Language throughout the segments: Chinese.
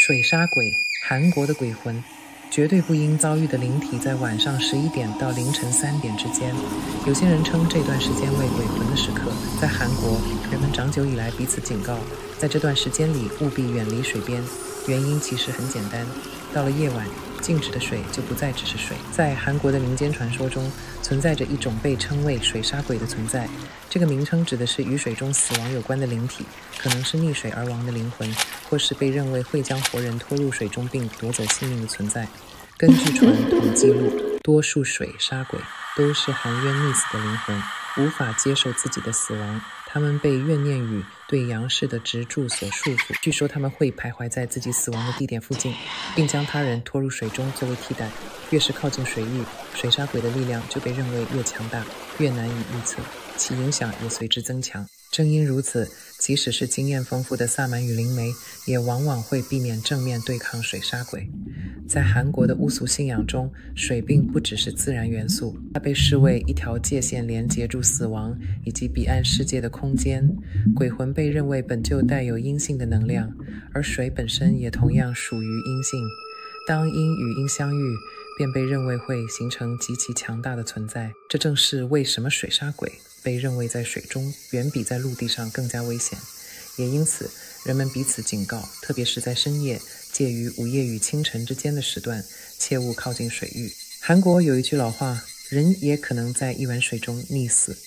水杀鬼，韩国的鬼魂，绝对不应遭遇的灵体在晚上11点到凌晨3点之间。有些人称这段时间为鬼魂的时刻。在韩国，人们长久以来彼此警告，在这段时间里务必远离水边。原因其实很简单，到了夜晚，静止的水就不再只是水。在韩国的民间传说中，存在着一种被称为水杀鬼的存在。这个名称指的是与水中死亡有关的灵体，可能是溺水而亡的灵魂，或是被认为会将活人拖入水中并夺走性命的存在。根据传统记录，多数水杀鬼都是含冤溺死的灵魂，无法接受自己的死亡，他们被怨念与对阳世的执着所束缚。据说他们会徘徊在自己死亡的地点附近，并将他人拖入水中作为替代。越是靠近水域，水杀鬼的力量就被认为越强大，越难以预测，其影响也随之增强。正因如此，即使是经验丰富的萨满与灵媒，也往往会避免正面对抗水杀鬼。在韩国的巫俗信仰中，水并不只是自然元素，它被视为一条界限，连接住死亡以及彼岸世界的空间。鬼魂被认为本就带有阴性的能量，而水本身也同样属于阴性。当阴与阴相遇，便被认为会形成极其强大的存在。这正是为什么水杀鬼被认为在水中远比在陆地上更加危险。也因此，人们彼此警告，特别是在深夜，介于午夜与清晨之间的时段，切勿靠近水域。韩国有一句老话，人也可能在一碗水中溺死。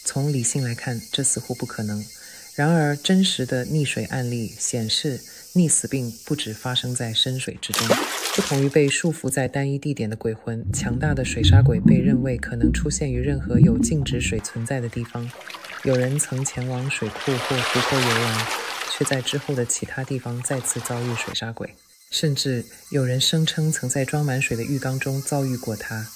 从理性来看，这似乎不可能。然而，真实的溺水案例显示，溺死并不只发生在深水之中。不同于被束缚在单一地点的鬼魂，强大的水杀鬼被认为可能出现于任何有静止水存在的地方。有人曾前往水库或湖泊游玩，却在之后的其他地方再次遭遇水杀鬼。甚至有人声称曾在装满水的浴缸中遭遇过它。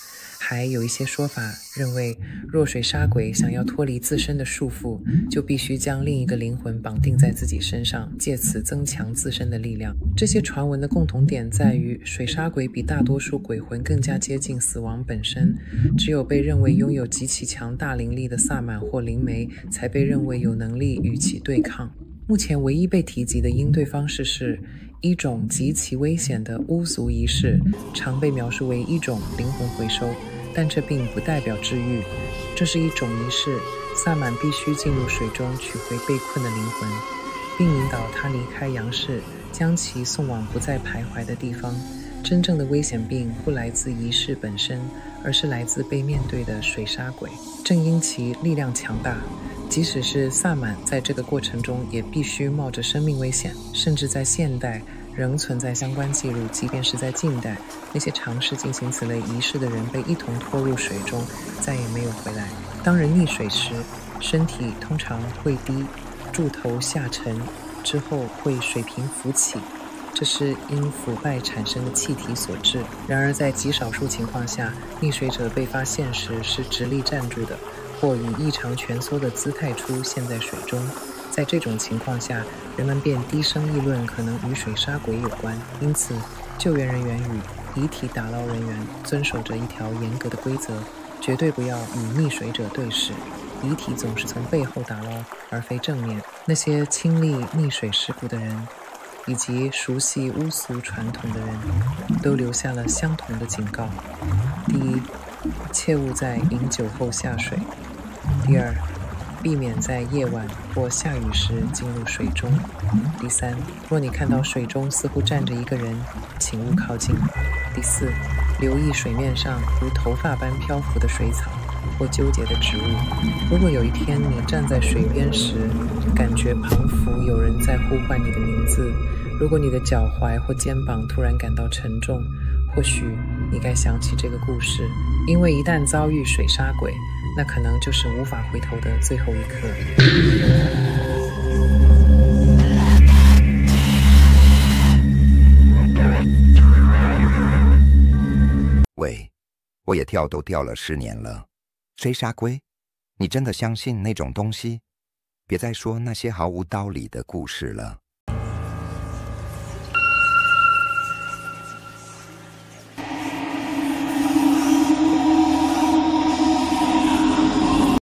还有一些说法认为，若水杀鬼想要脱离自身的束缚，就必须将另一个灵魂绑定在自己身上，借此增强自身的力量。这些传闻的共同点在于，水杀鬼比大多数鬼魂更加接近死亡本身，只有被认为拥有极其强大灵力的萨满或灵媒，才被认为有能力与其对抗。目前唯一被提及的应对方式是一种极其危险的巫俗仪式，常被描述为一种灵魂回收，但这并不代表治愈。这是一种仪式，萨满必须进入水中取回被困的灵魂，并引导他离开阳世，将其送往不再徘徊的地方。真正的危险并不来自仪式本身，而是来自被面对的水杀鬼。正因其力量强大，即使是萨满在这个过程中也必须冒着生命危险。甚至在现代仍存在相关记录，即便是在近代，那些尝试进行此类仪式的人被一同拖入水中，再也没有回来。当人溺水时，身体通常会低，柱头下沉，之后会水平浮起，这是因腐败产生的气体所致。然而在极少数情况下，溺水者被发现时是直立站住的，或以异常蜷缩的姿态出现在水中。在这种情况下，人们便低声议论可能与水杀鬼有关。因此，救援人员与遗体打捞人员遵守着一条严格的规则，绝对不要与溺水者对视，遗体总是从背后打捞，而非正面。那些亲历溺水事故的人以及熟悉巫俗传统的人都留下了相同的警告：第一，切勿在饮酒后下水；第二，避免在夜晚或下雨时进入水中；第三，若你看到水中似乎站着一个人，请勿靠近；第四，留意水面上如头发般漂浮的水草或纠结的植物。如果有一天你站在水边时，感觉旁浮有人在呼唤你的名字，如果你的脚踝或肩膀突然感到沉重，或许你该想起这个故事，因为一旦遭遇水杀鬼，那可能就是无法回头的最后一刻。喂，我也跳都跳了10年了。水杀鬼？你真的相信那种东西？别再说那些毫无道理的故事了。